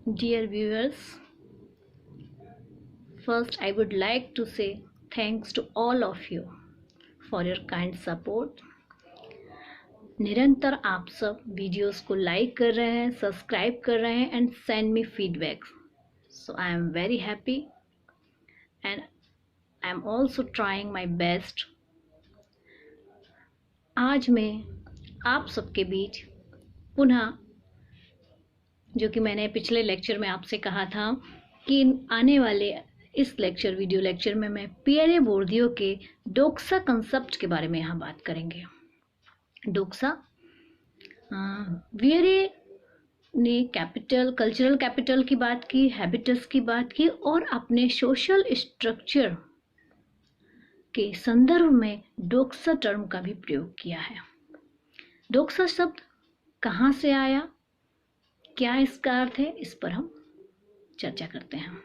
Dear viewers, first I would like to say thanks to all of you for your kind support. निरंतर आप सब videos को like कर रहे हैं, सब्सक्राइब कर रहे हैं and send me feedback. So I am very happy and I am also trying my best. आज मैं आप सबके बीच पुनः, जो कि मैंने पिछले लेक्चर में आपसे कहा था कि आने वाले इस वीडियो लेक्चर में मैं पियरे बोर्दियो के डोक्सा कंसेप्ट के बारे में यहाँ बात करेंगे. डोक्सा, पियरे ने कल्चरल कैपिटल की बात की, हैबिटस की बात की और अपने सोशल स्ट्रक्चर के संदर्भ में डोक्सा टर्म का भी प्रयोग किया है. डोक्सा शब्द कहाँ से आया, क्या इसका अर्थ है, इस पर हम चर्चा करते हैं.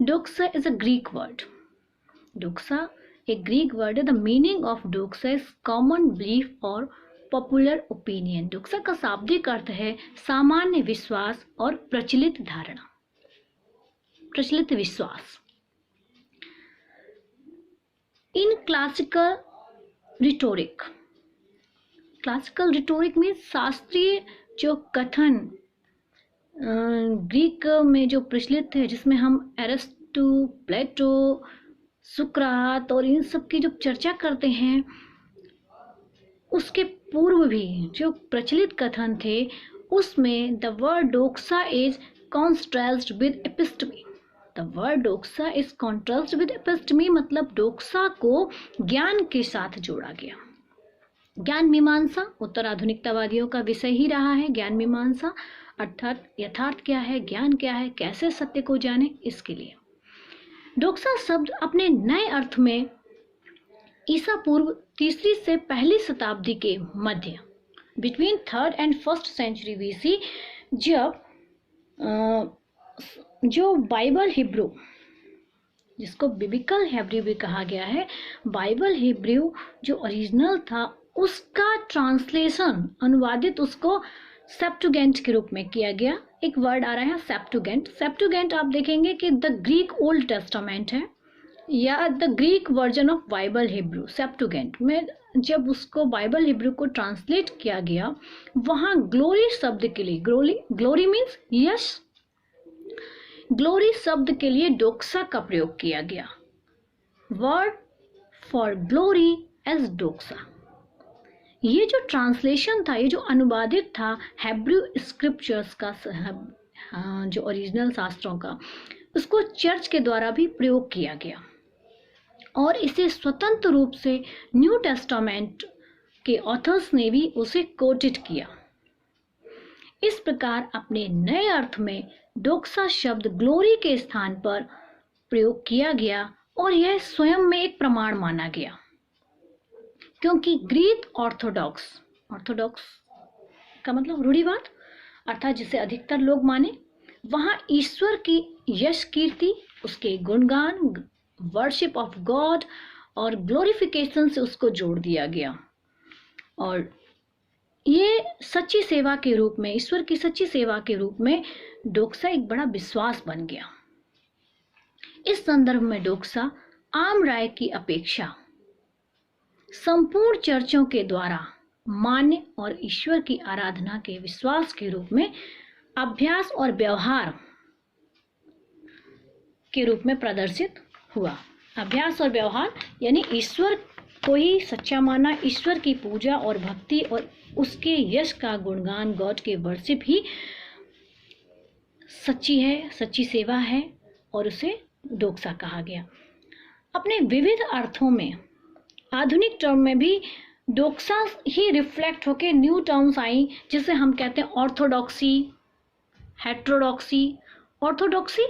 Doxa is a Greek word. Doxa एक ग्रीक वर्ड है. The meaning of doxa is common belief और पॉपुलर ओपिनियन. डोक्सा का शाब्दिक अर्थ है सामान्य विश्वास और प्रचलित धारणा, प्रचलित विश्वास. इन क्लासिकल रिटोरिक में शास्त्रीय जो कथन ग्रीक में जो प्रचलित है, जिसमें हम एरिस्टो, प्लेटो, सुकरात और इन सब की जो चर्चा करते हैं, उसके पूर्व भी जो प्रचलित कथन थे उसमें the word doxa is contrast with episteme. The word doxa is contrast with episteme मतलब डोक्सा को ज्ञान के साथ जोड़ा गया. ज्ञान मीमांसा उत्तर आधुनिकतावादियों का विषय ही रहा है. ज्ञान मीमांसा अर्थात यथार्थ क्या है, ज्ञान क्या है, कैसे सत्य को जाने, इसके लिए. डोक्सा शब्द अपने नए अर्थ में ईसा पूर्व 3री से 1ली शताब्दी के मध्य, between 3rd and 1st century BC, जब जो बाइबल हिब्रू, जिसको बिबिकल हिब्रू भी कहा गया है, बाइबल हिब्रू जो ओरिजिनल था उसका ट्रांसलेशन, अनुवादित उसको सेप्टुगेंट के रूप में किया गया. एक वर्ड आ रहा है सेप्टुगेंट. सेप्टुगेंट आप देखेंगे कि द ग्रीक ओल्ड टेस्टामेंट है या the Greek version of Bible Hebrew. Septuagint में जब उसको बाइबल हिब्रू को ट्रांसलेट किया गया, वहाँ ग्लोरी शब्द के लिए, ग्लोरी मीन्स यश, ग्लोरी शब्द के लिए डोक्सा का प्रयोग किया गया. Word for glory as doxa. ये जो ट्रांसलेशन था, ये जो अनुवादित था हिब्रू स्क्रिप्चर्स का, जो ओरिजिनल शास्त्रों का, उसको चर्च के द्वारा भी प्रयोग किया गया और इसे स्वतंत्र रूप से न्यू टेस्टामेंट के ऑथर्स ने भी उसे कोटेड किया. इस प्रकार अपने नए अर्थ में डोक्सा शब्द ग्लोरी के स्थान पर प्रयोग किया गया और यह स्वयं में एक प्रमाण माना गया, क्योंकि ग्रीक ऑर्थोडॉक्स का मतलब रूढ़िवाद, अर्थात जिसे अधिकतर लोग माने, वहाँ ईश्वर की यश कीर्ति, उसके गुणगान, वर्शिप ऑफ गॉड और ग्लोरिफिकेशन से उसको जोड़ दिया गया और ये सच्ची सेवा के रूप में, ईश्वर की सच्ची सेवा के रूप में डोक्सा एक बड़ा विश्वास बन गया. इस संदर्भ में डोक्सा आम राय की अपेक्षा संपूर्ण चर्चों के द्वारा मान्य और ईश्वर की आराधना के विश्वास के रूप में अभ्यास और व्यवहार के रूप में प्रदर्शित हुआ. अभ्यास और व्यवहार यानी ईश्वर को ही सच्चा माना, ईश्वर की पूजा और भक्ति और उसके यश का गुणगान, गॉड के वर्शिप ही सच्ची है, सच्ची सेवा है और उसे डोक्सा कहा गया. अपने विविध अर्थों में आधुनिक टर्म में भी डोक्सा ही रिफ्लेक्ट होके न्यू टर्म्स आई, जिसे हम कहते हैं ऑर्थोडॉक्सी, हेट्रोडॉक्सी. ऑर्थोडॉक्सी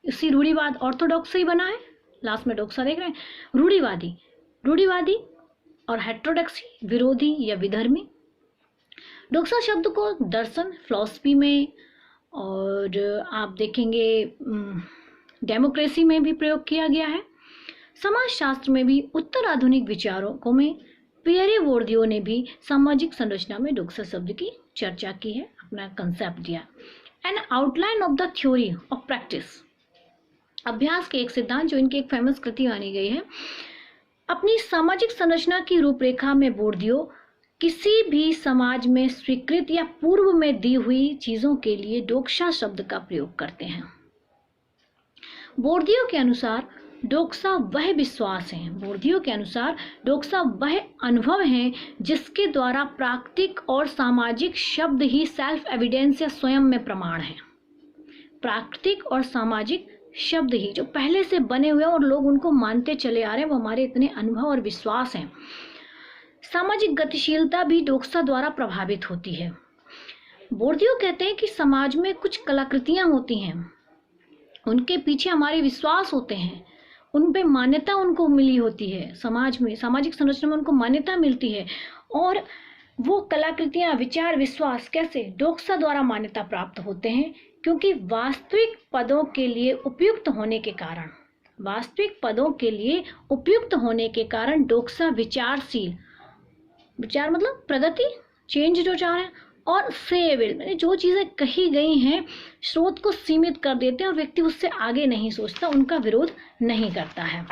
इसी रूढ़िवाद, ऑर्थोडॉक्सी बना है, लास्ट में डोक्सा देख रहे हैं. रूढ़िवादी और हेट्रोडॉक्सी विरोधी या विधर्मी. डोक्सा शब्द को दर्शन, फिलॉसफी में और आप देखेंगे डेमोक्रेसी में भी प्रयोग किया गया है. समाजशास्त्र में भी उत्तर आधुनिक विचारों में पियरे बोर्दियो ने भी सामाजिक संरचना में डोक्सा शब्द की चर्चा की है, अपना कंसेप्ट दिया. N outline of the theory of practice, अभ्यास के एक सिद्धांत, जो इनकी एक फेमस कृति मानी गई है। अपनी सामाजिक संरचना की रूपरेखा में बोर्डियो किसी भी समाज में स्वीकृत या पूर्व में दी हुई चीजों के लिए डोक्सा शब्द का प्रयोग करते हैं। बोर्डियो के अनुसार डोक्सा वह विश्वास है, बोर्डियो के अनुसार डोक्सा वह अनुभव है जिसके द्वारा प्राकृतिक और सामाजिक शब्द ही सेल्फ एविडेंस या स्वयं में प्रमाण है। प्राकृतिक और सामाजिक शब्द ही जो पहले से बने हुए हैं और लोग उनको मानते चले आ रहे हैं, वो हमारे इतने अनुभव और विश्वास हैं। सामाजिक गतिशीलता भी डोक्सा द्वारा प्रभावित होती है। बोर्डियो कहते हैं कि समाज में कुछ कलाकृतियां होती हैं, उनके पीछे हमारे विश्वास होते हैं, उन पे मान्यता उनको मिली होती है, समाज में सामाजिक संरचना में उनको मान्यता मिलती है, और वो कलाकृतियां, विचार, विश्वास कैसे डोक्सा द्वारा मान्यता प्राप्त होते हैं, क्योंकि वास्तविक पदों के लिए उपयुक्त होने के कारण, वास्तविक पदों के लिए उपयुक्त होने के कारण डोक्सा विचारशील, विचार मतलब प्रगति, चेंज जो चाह रहे हैं, और सेवेल जो चीज़ें कही गई हैं स्रोत को सीमित कर देते हैं और व्यक्ति उससे आगे नहीं सोचता, उनका विरोध नहीं करता है।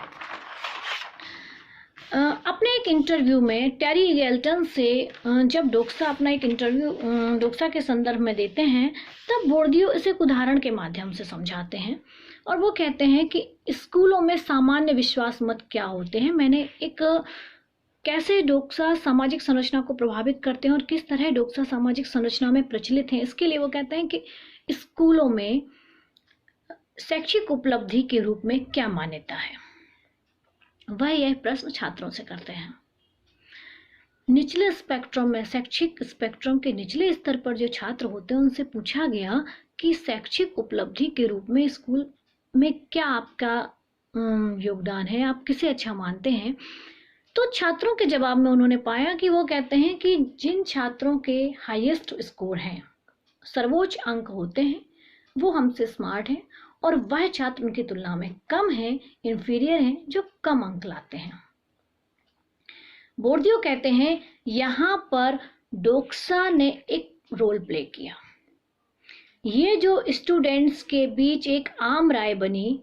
अपने एक इंटरव्यू में टेरी गैल्टन से जब डोक्सा अपना एक इंटरव्यू डोक्सा के संदर्भ में देते हैं, तब बोर्डियो इसे एक उदाहरण के माध्यम से समझाते हैं और वो कहते हैं कि स्कूलों में सामान्य विश्वास मत क्या होते हैं, मैंने एक कैसे डोक्सा सामाजिक संरचना को प्रभावित करते हैं और किस तरह डोक्सा सामाजिक संरचना में प्रचलित हैं। इसके लिए वो कहते हैं कि स्कूलों में शैक्षिक उपलब्धि के रूप में क्या मान्यता है। वह यह प्रश्न छात्रों से करते हैं। निचले स्पेक्ट्रम में, शैक्षिक स्पेक्ट्रम के निचले स्तर पर जो छात्र होते हैं उनसे पूछा गया कि शैक्षिक उपलब्धि के रूप में स्कूल में क्या आपका योगदान है, आप किसे अच्छा मानते हैं। तो छात्रों के जवाब में उन्होंने पाया कि वो कहते हैं कि जिन छात्रों के हाईएस्ट स्कोर हैं, सर्वोच्च अंक होते हैं, वो हमसे स्मार्ट हैं, और वह छात्र उनकी तुलना में कम हैं, इंफीरियर हैं, जो कम अंक लाते हैं। बोर्डियो कहते हैं यहाँ पर डोक्सा ने एक रोल प्ले किया। ये जो स्टूडेंट्स के बीच एक आम राय बनी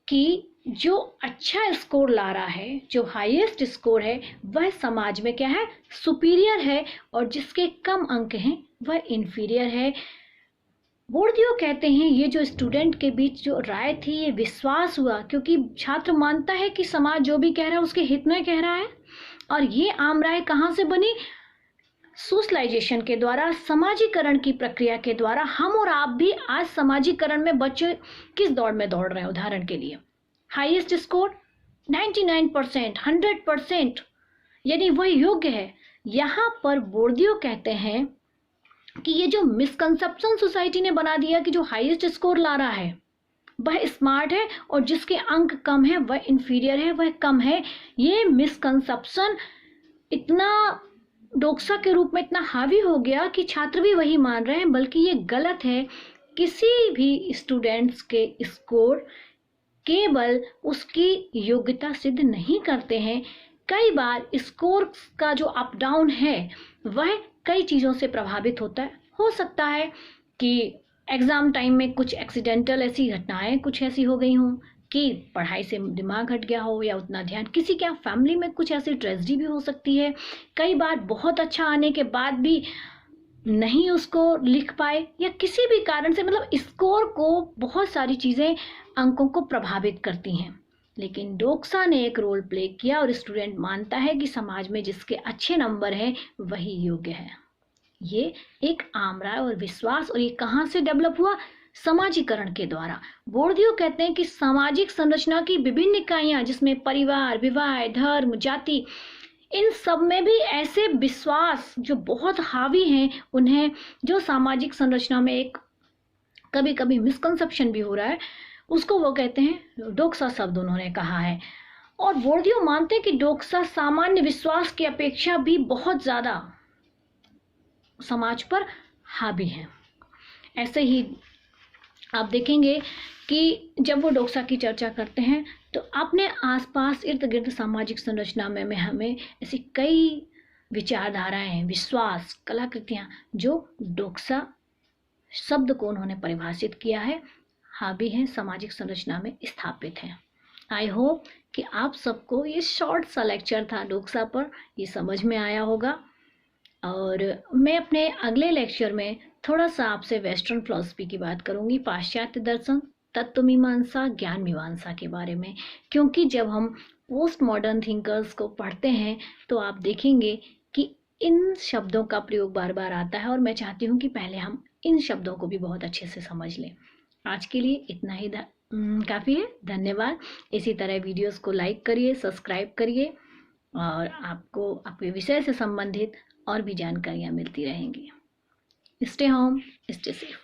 कि जो अच्छा स्कोर ला रहा है, जो हाईएस्ट स्कोर है, वह समाज में क्या है, सुपीरियर है, और जिसके कम अंक हैं वह इंफीरियर है। बोर्डियो कहते हैं ये जो स्टूडेंट के बीच जो राय थी, ये विश्वास हुआ क्योंकि छात्र मानता है कि समाज जो भी कह रहा है उसके हित में कह रहा है, और ये आम राय कहाँ से बनी, सोशलाइजेशन के द्वारा, समाजीकरण की प्रक्रिया के द्वारा। हम और आप भी आज समाजीकरण में बच्चे किस दौड़ में दौड़ रहे हैं। उदाहरण के लिए हाईएस्ट स्कोर 99%, 100%, यानी वह योग्य है। यहाँ पर बोर्डियो कहते हैं कि ये जो मिसकंसेप्शन सोसाइटी ने बना दिया कि जो हाईएस्ट स्कोर ला रहा है वह स्मार्ट है और जिसके अंक कम है वह इंफीरियर है, वह कम है, ये मिसकंसेप्शन इतना डोक्सा के रूप में इतना हावी हो गया कि छात्र भी वही मान रहे हैं, बल्कि ये गलत है। किसी भी स्टूडेंट्स के स्कोर केवल उसकी योग्यता सिद्ध नहीं करते हैं। कई बार स्कोर का जो अप डाउन है वह कई चीज़ों से प्रभावित होता है। हो सकता है कि एग्ज़ाम टाइम में कुछ एक्सीडेंटल ऐसी घटनाएं कुछ ऐसी हो गई हों कि पढ़ाई से दिमाग हट गया हो, या उतना ध्यान, किसी के फैमिली में कुछ ऐसी ट्रेजेडी भी हो सकती है। कई बार बहुत अच्छा आने के बाद भी नहीं उसको लिख पाए, या किसी भी कारण से, मतलब स्कोर को बहुत सारी चीज़ें अंकों को प्रभावित करती हैं। लेकिन डोक्सा ने एक रोल प्ले किया और स्टूडेंट मानता है कि समाज में जिसके अच्छे नंबर हैं वही योग्य है। ये एक आम राय और विश्वास, और ये कहाँ से डेवलप हुआ, समाजीकरण के द्वारा। बोर्डियो कहते हैं कि सामाजिक संरचना की विभिन्न इकाइयां, जिसमें परिवार, विवाह, धर्म, जाति, इन सब में भी ऐसे विश्वास जो बहुत हावी हैं, उन्हें जो सामाजिक संरचना में एक कभी कभी मिसकंसेप्शन भी हो रहा है, उसको वो कहते हैं डोक्सा शब्द उन्होंने कहा है। और बोर्डियो मानते हैं कि डोक्सा सामान्य विश्वास की अपेक्षा भी बहुत ज्यादा समाज पर हावी है। ऐसे ही आप देखेंगे कि जब वो डोक्सा की चर्चा करते हैं तो अपने आसपास इर्द गिर्द सामाजिक संरचना में हमें ऐसी कई विचारधाराएं, विश्वास, कलाकृतियां जो डोक्सा शब्द को उन्होंने परिभाषित किया है, हावी हैं, सामाजिक संरचना में स्थापित हैं। आई होप कि आप सबको ये शॉर्ट सा लेक्चर था डोक्सा पर, ये समझ में आया होगा। और मैं अपने अगले लेक्चर में थोड़ा सा आपसे वेस्टर्न फिलॉसफी की बात करूंगी, पाश्चात्य दर्शन, तत्व मीमांसा, ज्ञान मीमांसा के बारे में। क्योंकि जब हम पोस्ट मॉडर्न थिंकर्स को पढ़ते हैं तो आप देखेंगे कि इन शब्दों का प्रयोग बार बार आता है, और मैं चाहती हूँ कि पहले हम इन शब्दों को भी बहुत अच्छे से समझ लें। आज के लिए इतना ही काफ़ी है। धन्यवाद। इसी तरह वीडियोस को लाइक करिए, सब्सक्राइब करिए, और आपको आपके विषय से संबंधित और भी जानकारियाँ मिलती रहेंगी। Stay home, stay safe.